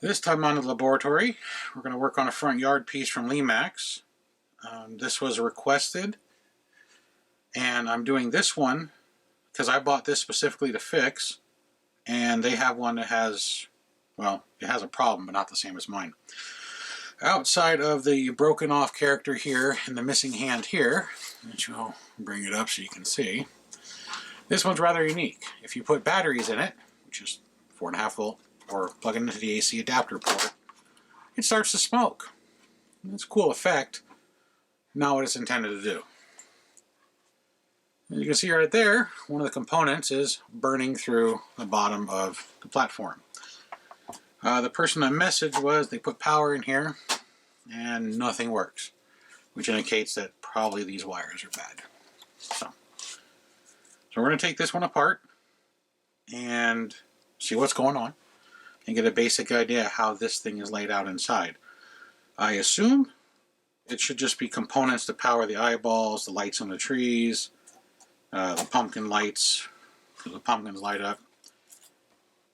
This time on the laboratory, we're going to work on a front yard piece from Lemax. This was requested, and I'm doing this one because I bought this specifically to fix, and they have one that has, well, it has a problem, but not the same as mine. Outside of the broken off character here and the missing hand here, which I'll bring it up so you can see, this one's rather unique. If you put batteries in it, which is 4.5 volt, or plug it into the AC adapter port, it starts to smoke. It's a cool effect, not what it's intended to do. As you can see right there, one of the components is burning through the bottom of the platform. The person I messaged was they put power in here and nothing works, which indicates that probably these wires are bad. So we're going to take this one apart and see what's going on and get a basic idea how this thing is laid out inside. I assume it should just be components to power the eyeballs, the lights on the trees, the pumpkin lights, because the pumpkins light up,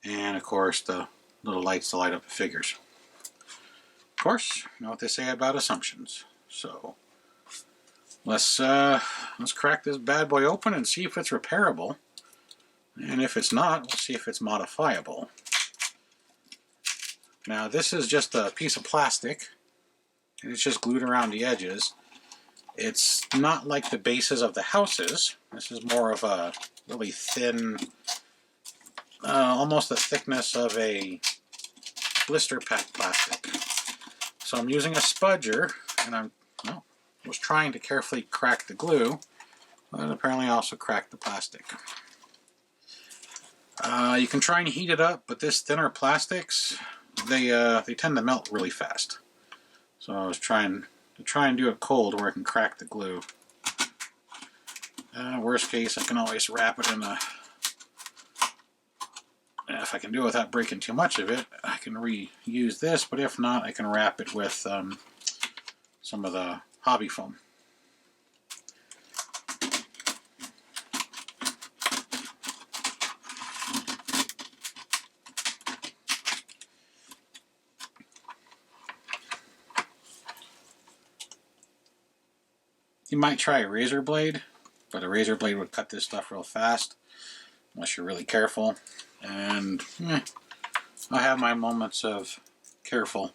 and of course the little lights to light up the figures. Of course, you know what they say about assumptions. So let's crack this bad boy open and see if it's repairable. And if it's not, we'll see if it's modifiable. Now this is just a piece of plastic, and it's just glued around the edges. It's not like the bases of the houses. This is more of a really thin, almost the thickness of a blister pack plastic. So I'm using a spudger, and I was trying to carefully crack the glue, but apparently I also cracked the plastic. You can try and heat it up, but this thinner plastics, they tend to melt really fast. So I was trying to do it cold where I can crack the glue. Worst case, I can always wrap it in a... If I can do it without breaking too much of it, I can reuse this, but if not, I can wrap it with some of the hobby foam. You might try a razor blade, but a razor blade would cut this stuff real fast unless you're really careful. And I have my moments of careful.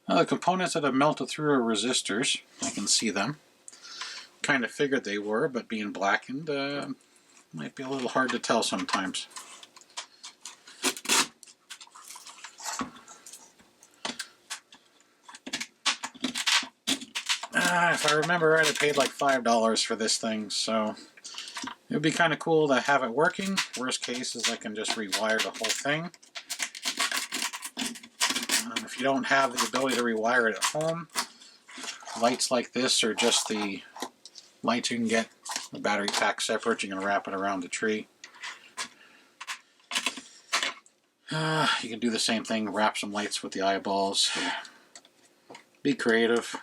The components that have melted through are resistors. I can see them. Kind of figured they were, but being blackened might be a little hard to tell sometimes. If I remember right, I paid like $5 for this thing, so it would be kind of cool to have it working. Worst case is I can just rewire the whole thing. If you don't have the ability to rewire it at home, lights like this are just the lights you can get the battery pack separate. You can wrap it around the tree. You can do the same thing, wrap some lights with the eyeballs. Be creative.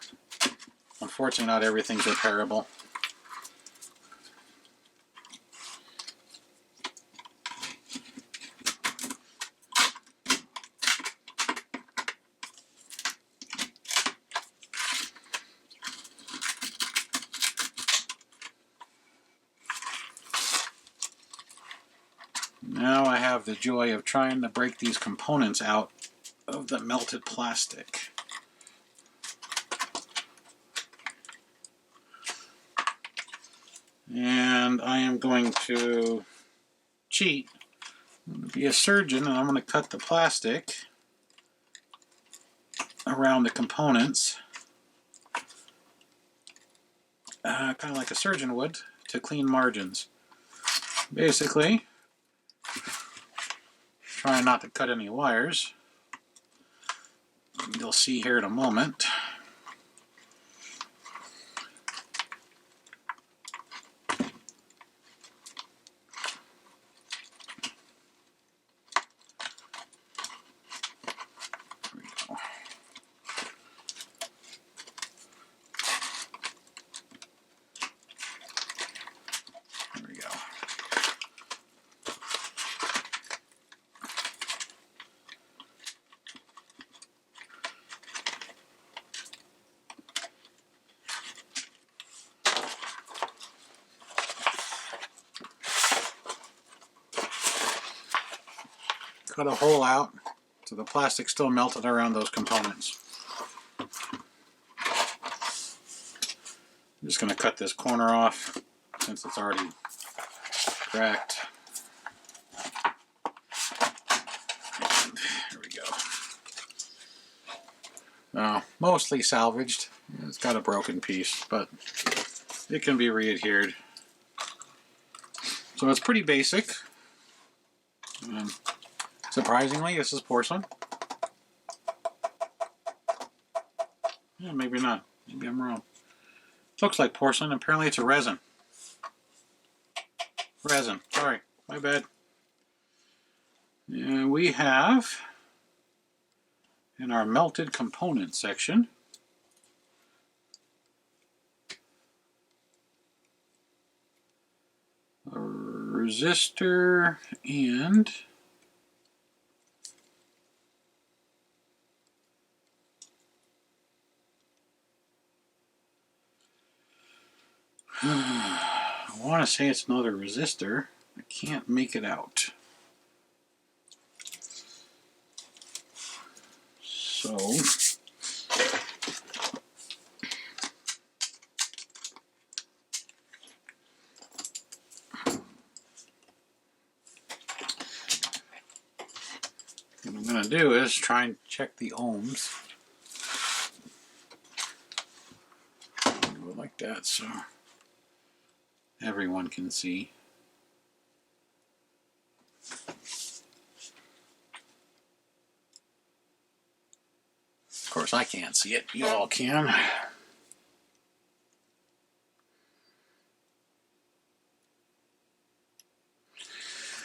Unfortunately, not everything's repairable. Now I have the joy of trying to break these components out of the melted plastic. And I am going to cheat. I'm going to be a surgeon, and I'm going to cut the plastic around the components, kind of like a surgeon would, to clean margins. Basically, trying not to cut any wires. You'll see here in a moment. There we go. cut a hole out so the plastic still melted around those components. I'm just going to cut this corner off since it's already cracked. And there we go. Mostly salvaged. It's got a broken piece, but it can be re-adhered. So it's pretty basic. Surprisingly, this is porcelain. Yeah, maybe not. Maybe I'm wrong. Looks like porcelain. Apparently it's a resin. Resin. Sorry. My bad. And we have, in our melted components section, a resistor and I want to say it's another resistor. I can't make it out. So what I'm going to do is try and check the ohms. Go like that so everyone can see. Of course I can't see it, you all can.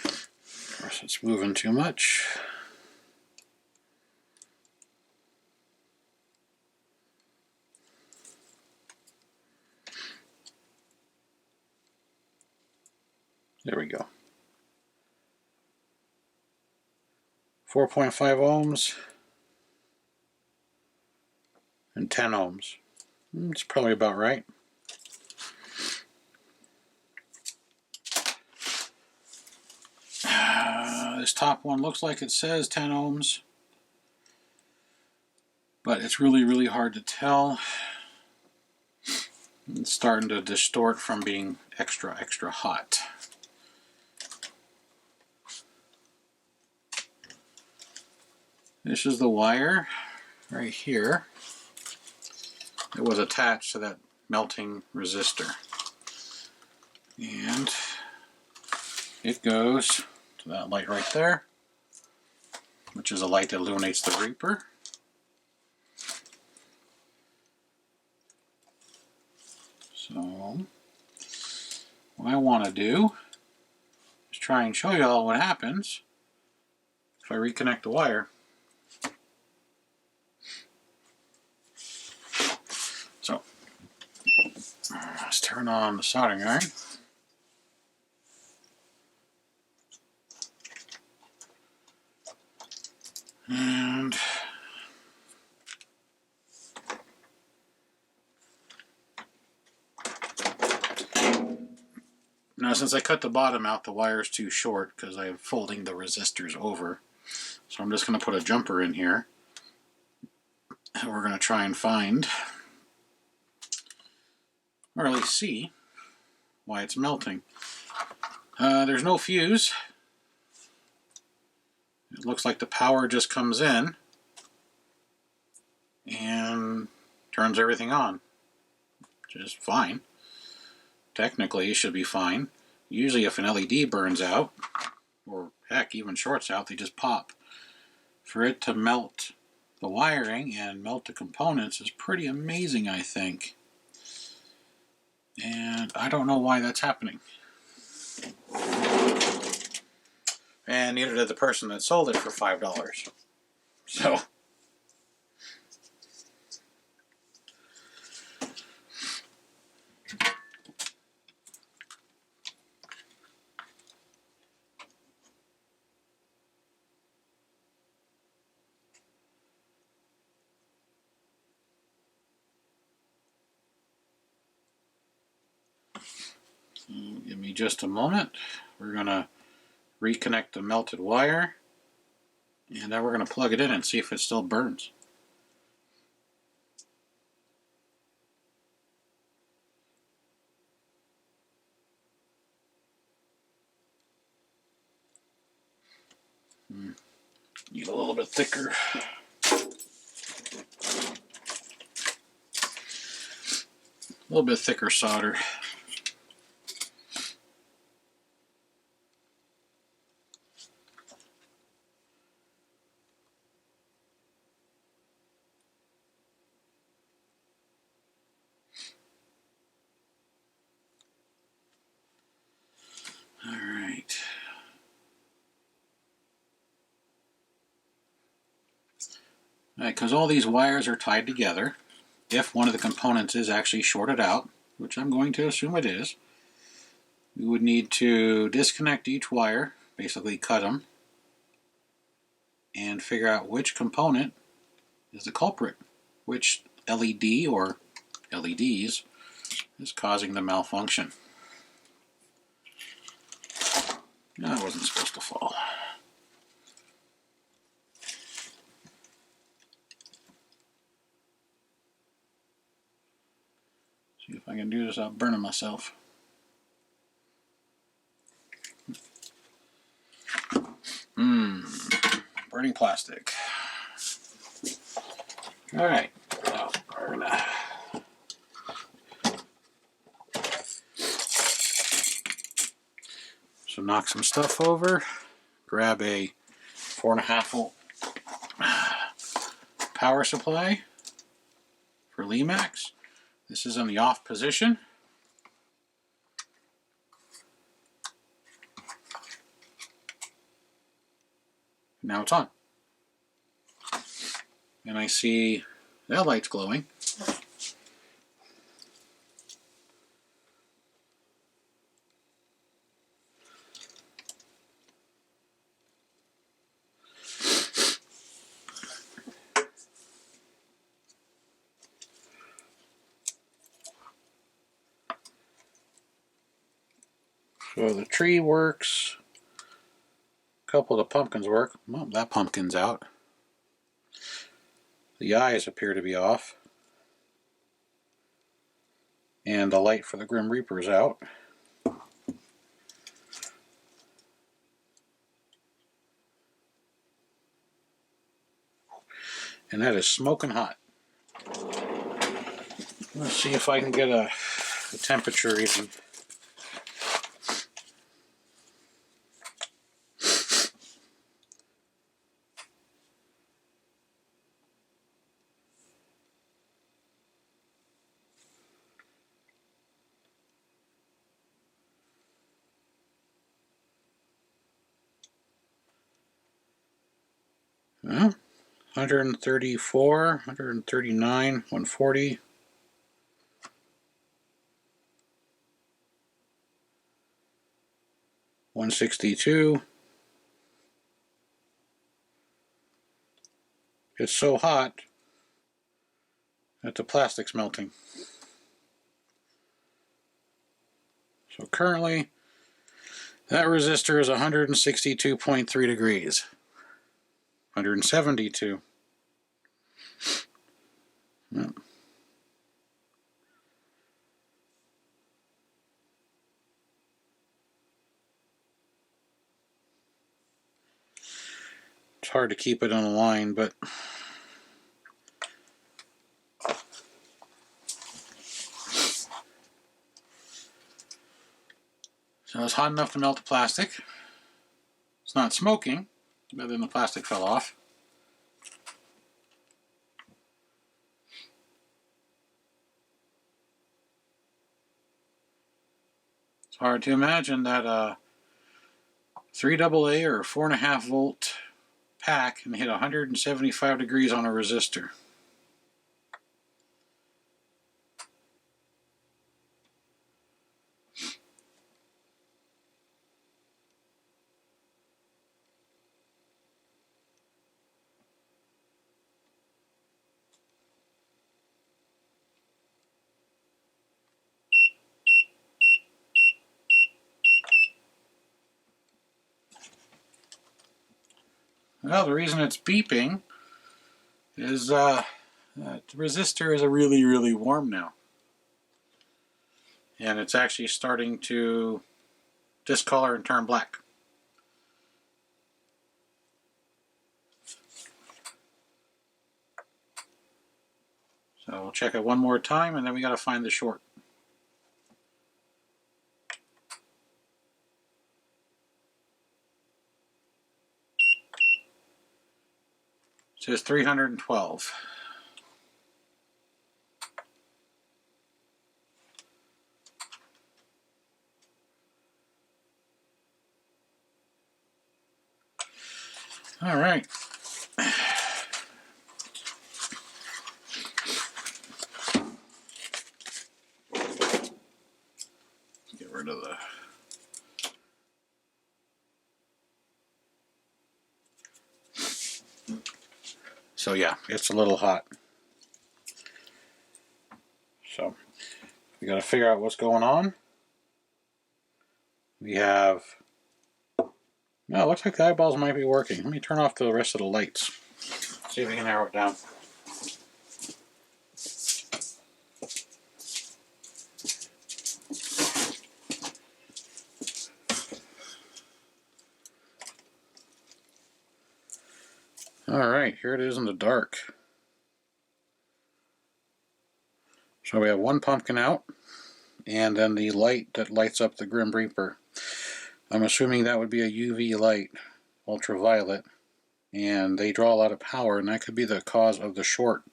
Of course it's moving too much. There we go. 4.5 ohms and 10 ohms. It's probably about right. This top one looks like it says 10 ohms, but it's really hard to tell. It's starting to distort from being extra hot. This is the wire right here. It was attached to that melting resistor. And it goes to that light right there, which is a light that illuminates the Reaper. So what I want to do is try and show you all what happens if I reconnect the wire. So let's turn on the soldering iron. And now since I cut the bottom out, the wire's too short because I'm folding the resistors over. So I'm just going to put a jumper in here. And we're going to try and find, or at least see, why it's melting. There's no fuse. It looks like the power just comes in and turns everything on, which is fine. Technically, it should be fine. Usually if an LED burns out, or heck, even shorts out, they just pop. For it to melt the wiring and melt the components is pretty amazing, I think. And I don't know why that's happening. And neither did the person that sold it for $5. So give me just a moment. We're going to reconnect the melted wire And now we're going to plug it in and see if it still burns. Need a little bit thicker. A little bit thicker solder. All right. Because all these wires are tied together, if one of the components is actually shorted out, which I'm going to assume it is, we would need to disconnect each wire, basically cut them, and figure out which component is the culprit, which LED or LEDs is causing the malfunction. No, it wasn't supposed to fall. See if I can do this without burning myself. Burning plastic. All right, now we're gonna knock some stuff over. Grab a 4.5 volt power supply for Lemax. This is in the off position. Now it's on. And I see that light's glowing. So the tree works. A couple of the pumpkins work. Well, that pumpkin's out. The eyes appear to be off. And the light for the Grim Reaper's out. And that is smoking hot. Let's see if I can get a temperature reading. Well, 134, 139, 140. 162. It's so hot that the plastic's melting. So currently, that resistor is 162.3 degrees. 172. Well, it's hard to keep it on a line, but so it's hot enough to melt the plastic. It's not smoking, but then the plastic fell off. It's hard to imagine that a 3 AA or 4.5 volt pack can hit 175 degrees on a resistor. Well, the reason it's beeping is the resistor is really, really warm now. And it's actually starting to discolor and turn black. So we'll check it one more time, and then we got to find the short. It says 312. All right. Get rid of the... So yeah, it's a little hot. So we got to figure out what's going on. We have... No, it looks like the eyeballs might be working. Let me turn off the rest of the lights. See if we can narrow it down. Alright, here it is in the dark. So we have one pumpkin out, and then the light that lights up the Grim Reaper. I'm assuming that would be a UV light, ultraviolet, and they draw a lot of power, and that could be the cause of the short.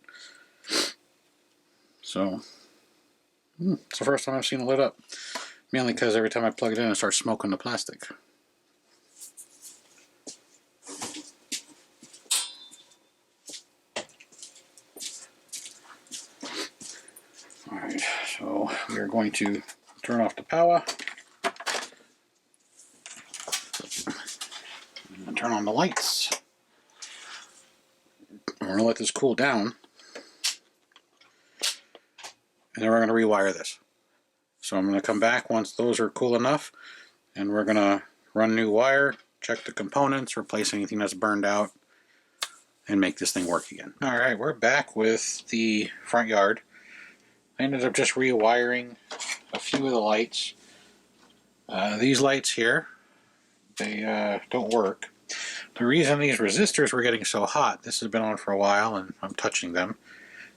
So, it's the first time I've seen it lit up. Mainly because every time I plug it in, it starts smoking the plastic. Alright, so we are going to turn off the power. And turn on the lights. We're going to let this cool down. And then we're going to rewire this. So I'm going to come back once those are cool enough. And we're going to run new wire, check the components, replace anything that's burned out, and make this thing work again. Alright, we're back with the front yard. I ended up just rewiring a few of the lights. These lights here, they don't work. The reason these resistors were getting so hot, this has been on for a while and I'm touching them,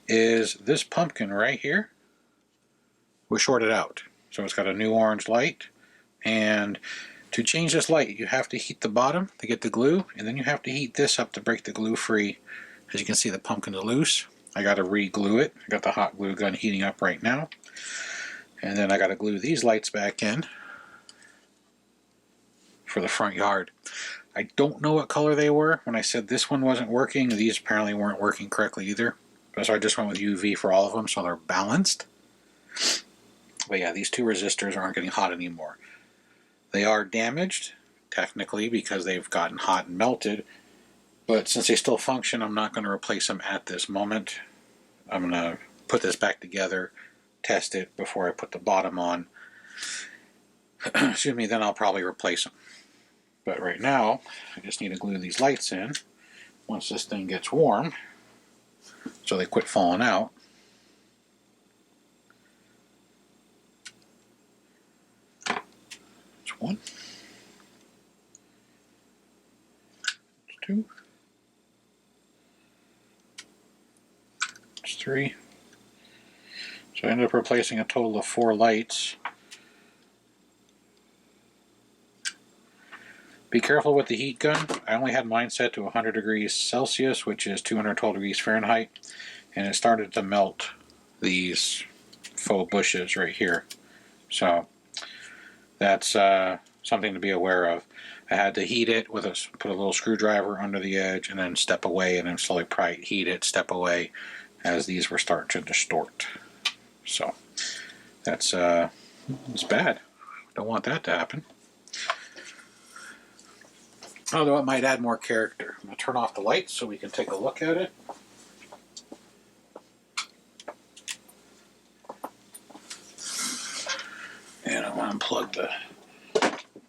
is this pumpkin right here was shorted out. So it's got a new orange light, and to change this light you have to heat the bottom to get the glue, and then you have to heat this up to break the glue free. As you can see, the pumpkin is loose. I got to re-glue it. I got the hot glue gun heating up right now. And then I got to glue these lights back in for the front yard. I don't know what color they were. When I said this one wasn't working, these apparently weren't working correctly either. So I just went with UV for all of them so they're balanced. But yeah, these two resistors aren't getting hot anymore. They are damaged, technically, because they've gotten hot and melted. But since they still function, I'm not going to replace them at this moment. I'm going to put this back together, test it before I put the bottom on. Excuse me, then I'll probably replace them. But right now, I just need to glue these lights in once this thing gets warm so they quit falling out. That's one. That's two. 3. So I ended up replacing a total of 4 lights. Be careful with the heat gun. I only had mine set to 100 degrees Celsius, which is 212 degrees Fahrenheit, and it started to melt these faux bushes right here. So that's something to be aware of. I had to heat it with put a little screwdriver under the edge and then step away, and then slowly heat it, step away, as these were starting to distort. So that's it's bad. Don't want that to happen. Although it might add more character. I'm going to turn off the lights so we can take a look at it. And I'm going to unplug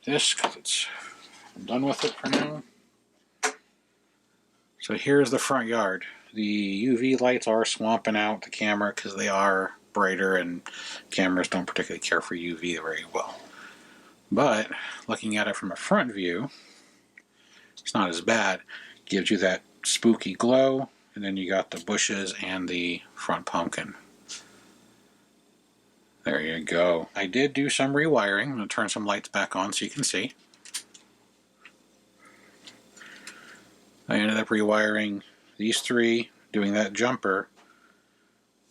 this because I'm done with it for now. So here's the front yard. The UV lights are swamping out the camera because they are brighter and cameras don't particularly care for UV very well. But looking at it from a front view, it's not as bad. It gives you that spooky glow, and then you got the bushes and the front pumpkin. There you go. I did do some rewiring. I'm going to turn some lights back on so you can see. I ended up rewiring these three, doing that jumper,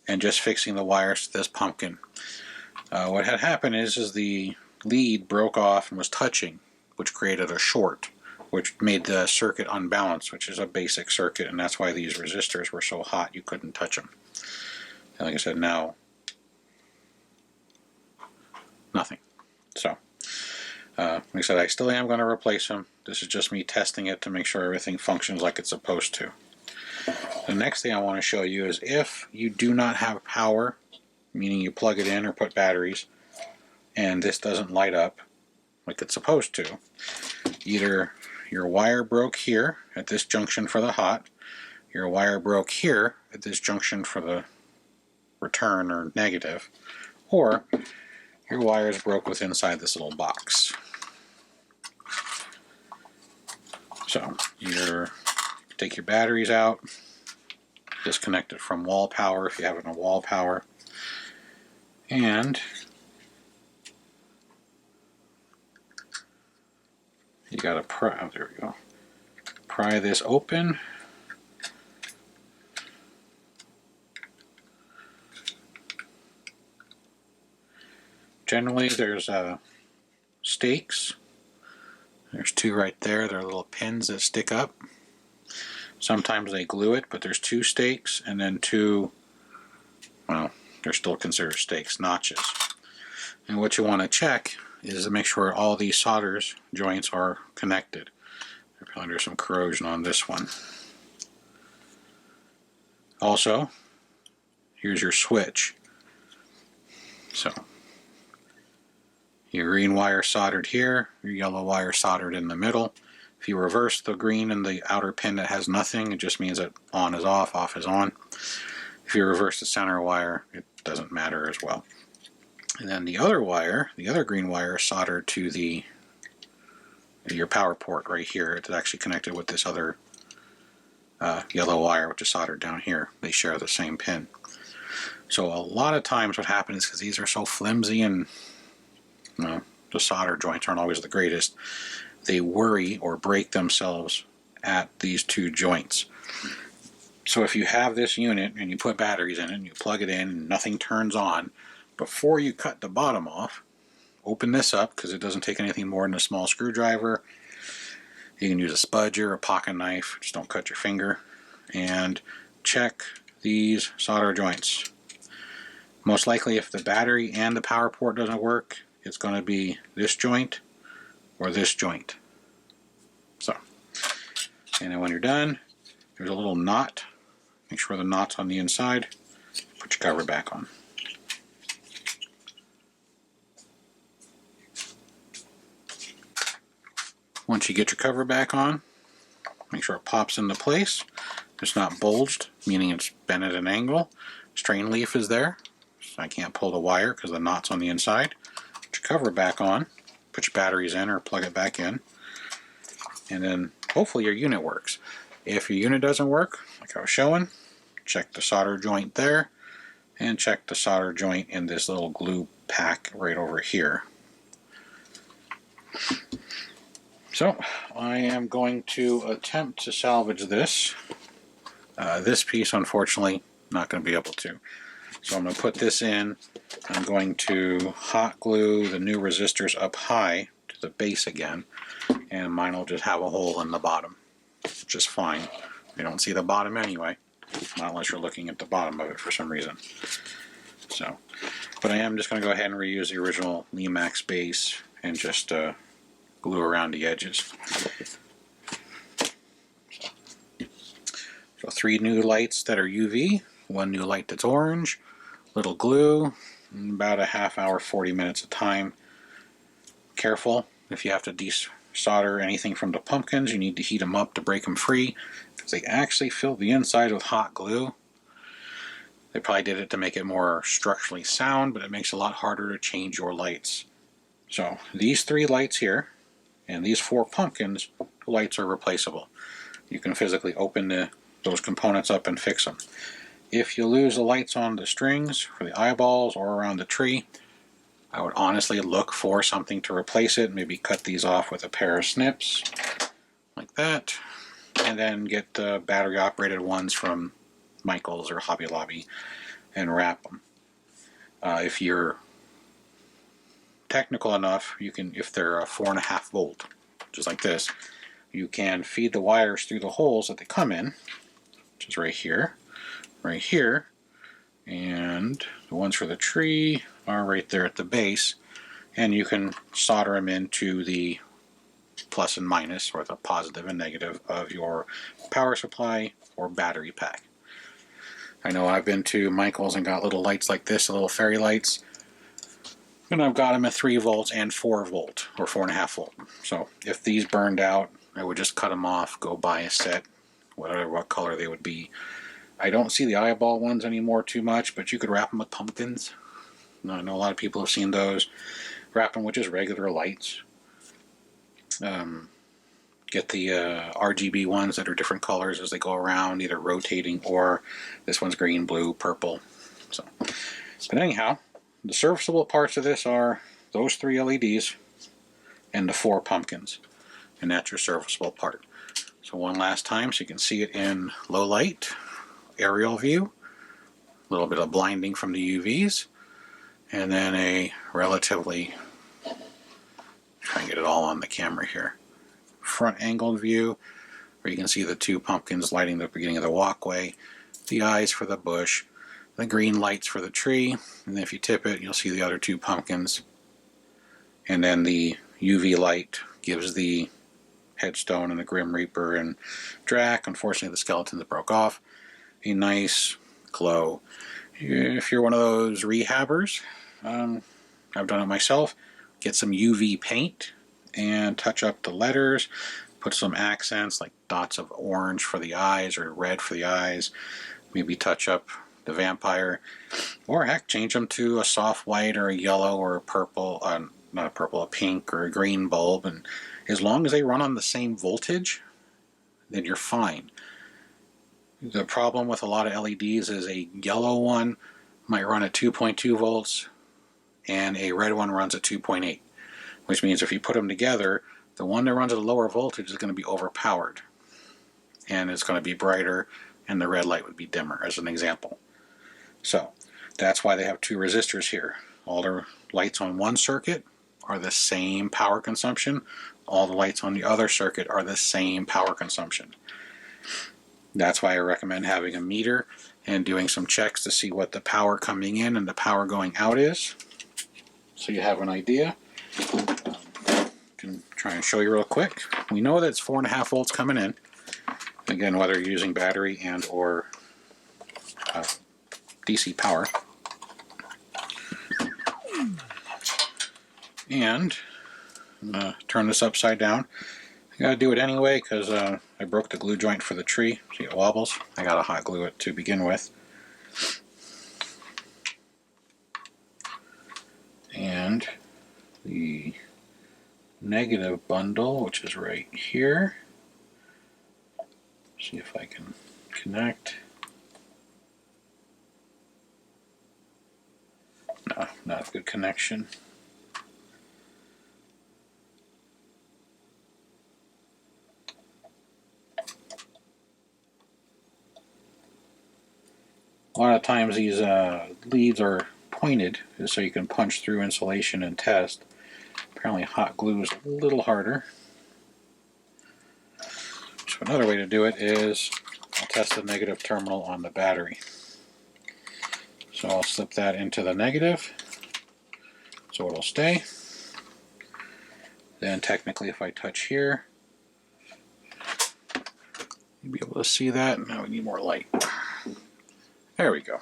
and just fixing the wires to this pumpkin. What had happened is the lead broke off and was touching, which created a short, which made the circuit unbalanced, which is a basic circuit, and that's why these resistors were so hot you couldn't touch them. And like I said, now nothing. So, like I said, I still am going to replace them. This is just me testing it to make sure everything functions like it's supposed to. The next thing I want to show you is if you do not have power, meaning you plug it in or put batteries, and this doesn't light up like it's supposed to, either your wire broke here at this junction for the hot, your wire broke here at this junction for the return or negative, or your wires broke with inside this little box. So you take your batteries out, disconnect it from wall power if you have it on wall power, and you gotta pry, oh, there we go, pry this open. Generally there's stakes. There's two right there. They're little pins that stick up. Sometimes they glue it, but there's two stakes and then two, well, they're still considered stakes, notches. And what you want to check is to make sure all these solders joints are connected. There's some corrosion on this one. Also, here's your switch. So, your green wire soldered here, your yellow wire soldered in the middle. If you reverse the green and the outer pin that has nothing, it just means that on is off is on. If you reverse the center wire, it doesn't matter as well. And then the other wire, the other green wire, is soldered to your power port right here. It's actually connected with this other yellow wire, which is soldered down here. They share the same pin. So a lot of times what happens, because these are so flimsy and the solder joints aren't always the greatest, they worry or break themselves at these two joints. So if you have this unit and you put batteries in it and you plug it in and nothing turns on, before you cut the bottom off, open this up, because it doesn't take anything more than a small screwdriver. You can use a spudger or a pocket knife, just don't cut your finger, and check these solder joints. Most likely if the battery and the power port doesn't work, it's going to be this joint or this joint. So, and then when you're done, there's a little knot. Make sure the knot's on the inside. Put your cover back on. Once you get your cover back on, make sure it pops into place. It's not bulged, meaning it's bent at an angle. Strain leaf is there. So I can't pull the wire because the knot's on the inside. Put your cover back on, put your batteries in or plug it back in, and then hopefully your unit works. If your unit doesn't work, like I was showing, check the solder joint there, and check the solder joint in this little glue pack right over here. So I am going to attempt to salvage this. This piece, unfortunately, not going to be able to. So I'm going to put this in. I'm going to hot glue the new resistors up high to the base again, and mine will just have a hole in the bottom, which is fine. You don't see the bottom anyway, not unless you're looking at the bottom of it for some reason. So, but I am just going to go ahead and reuse the original Lemax base and just glue around the edges. So 3 new lights that are UV, 1 new light that's orange, little glue, about a half hour, 40 minutes of time. Careful if you have to solder anything from the pumpkins, you need to heat them up to break them free, because they actually fill the inside with hot glue. They probably did it to make it more structurally sound, but it makes it a lot harder to change your lights. So these 3 lights here and these 4 pumpkins, the lights are replaceable. You can physically open those components up and fix them. If you lose the lights on the strings for the eyeballs or around the tree, I would honestly look for something to replace it. Maybe cut these off with a pair of snips like that, and then get the battery operated ones from Michael's or Hobby Lobby and wrap them. If you're technical enough, you can, if they're a 4.5 volt, just like this, you can feed the wires through the holes that they come in, which is right here, and the ones for the tree are right there at the base, and you can solder them into the plus and minus, or the positive and negative, of your power supply or battery pack. I know I've been to Michael's and got little lights like this, little fairy lights, and I've got them at 3 volts and 4 volt, or 4.5 volt. So if these burned out, I would just cut them off, go buy a set, what color they would be. I don't see the eyeball ones anymore too much, but you could wrap them with pumpkins. I know a lot of people have seen those. Wrap them with just regular lights. Get the RGB ones that are different colors as they go around, either rotating, or this one's green, blue, purple. So, but anyhow, the serviceable parts of this are those 3 LEDs and the 4 pumpkins, and that's your serviceable part. So one last time so you can see it in low light, aerial view, a little bit of blinding from the UVs, and then a relatively, try and get it all on the camera here, front angled view where you can see the 2 pumpkins lighting the beginning of the walkway, the eyes for the bush, the green lights for the tree, and if you tip it you'll see the other 2 pumpkins, and then the UV light gives the headstone and the Grim Reaper and Drac, unfortunately the skeletons broke off, a nice glow. If you're one of those rehabbers, I've done it myself, get some UV paint and touch up the letters, put some accents like dots of orange for the eyes or red for the eyes, maybe touch up the vampire, or heck, change them to a soft white or a yellow or a purple, not a purple, a pink or a green bulb, and as long as they run on the same voltage, then you're fine. The problem with a lot of LEDs is a yellow one might run at 2.2 volts and a red one runs at 2.8, which means if you put them together, the one that runs at a lower voltage is going to be overpowered and it's going to be brighter, and the red light would be dimmer, as an example. So that's why they have 2 resistors here. All the lights on one circuit are the same power consumption. All the lights on the other circuit are the same power consumption. That's why I recommend having a meter and doing some checks to see what the power coming in and the power going out is, so you have an idea. Can try and show you real quick. We know that it's 4.5 volts coming in. Again, whether you're using battery and or DC power. And I'm going to turn this upside down. I gotta do it anyway because I broke the glue joint for the tree. See, it wobbles. I gotta hot glue it to begin with. And the negative bundle, which is right here. See if I can connect. No, not a good connection. A lot of times these leads are pointed so you can punch through insulation and test. Apparently hot glue is a little harder. So another way to do it is I'll test the negative terminal on the battery. So I'll slip that into the negative so it'll stay. Then technically if I touch here, you'll be able to see that. Now we need more light. There we go.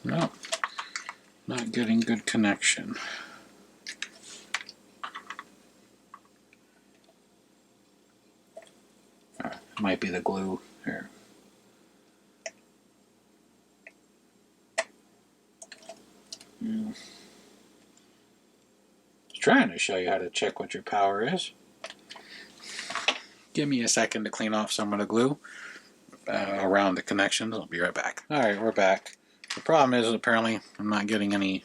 No, not getting good connection. Might be the glue here. Trying to show you how to check what your power is. Give me a second to clean off some of the glue around the connections. I'll be right back. Alright, we're back. The problem is apparently I'm not getting any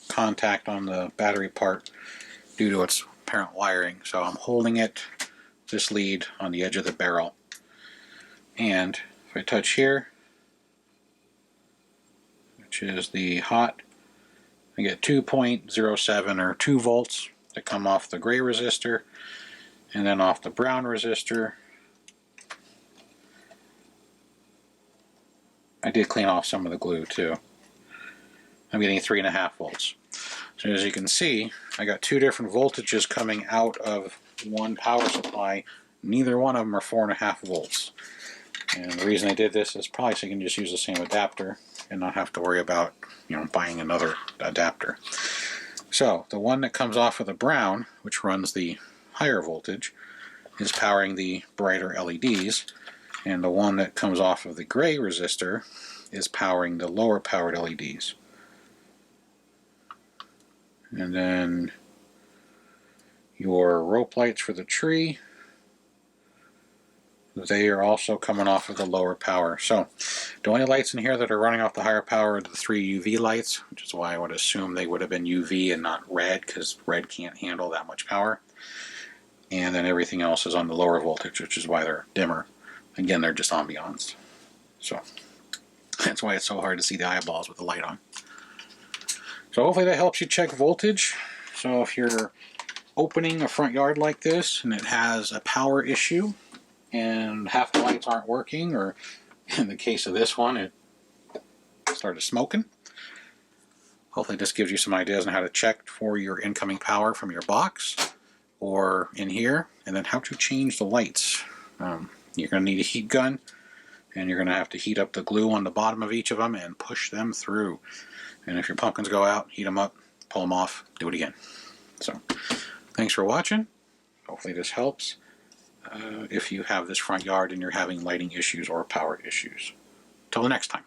contact on the battery part due to its apparent wiring. So I'm holding it, this lead, on the edge of the barrel. And if I touch here, which is the hot, I get 2.07 or 2 volts that come off the gray resistor, and then off the brown resistor. I did clean off some of the glue too. I'm getting 3.5 volts. So as you can see, I got 2 different voltages coming out of one power supply. Neither one of them are 4.5 volts. And the reason I did this is probably so you can just use the same adapter and not have to worry about, you know, buying another adapter. So the one that comes off of the brown, which runs the higher voltage, is powering the brighter LEDs, and the one that comes off of the gray resistor is powering the lower powered LEDs. And then your rope lights for the tree, they are also coming off of the lower power. So the only lights in here that are running off the higher power are the 3 UV lights, which is why I would assume they would have been UV and not red, because red can't handle that much power. And then everything else is on the lower voltage, which is why they're dimmer. Again, they're just ambiance. So that's why it's so hard to see the eyeballs with the light on. So hopefully that helps you check voltage. So if you're opening a front yard like this and it has a power issue, and half the lights aren't working, or in the case of this one, it started smoking. Hopefully this gives you some ideas on how to check for your incoming power from your box or in here, and then how to change the lights. You're going to need a heat gun, and you're going to have to heat up the glue on the bottom of each of them and push them through. And if your pumpkins go out, heat them up, pull them off, do it again. So thanks for watching. Hopefully this helps. If you have this front yard and you're having lighting issues or power issues. Till the next time.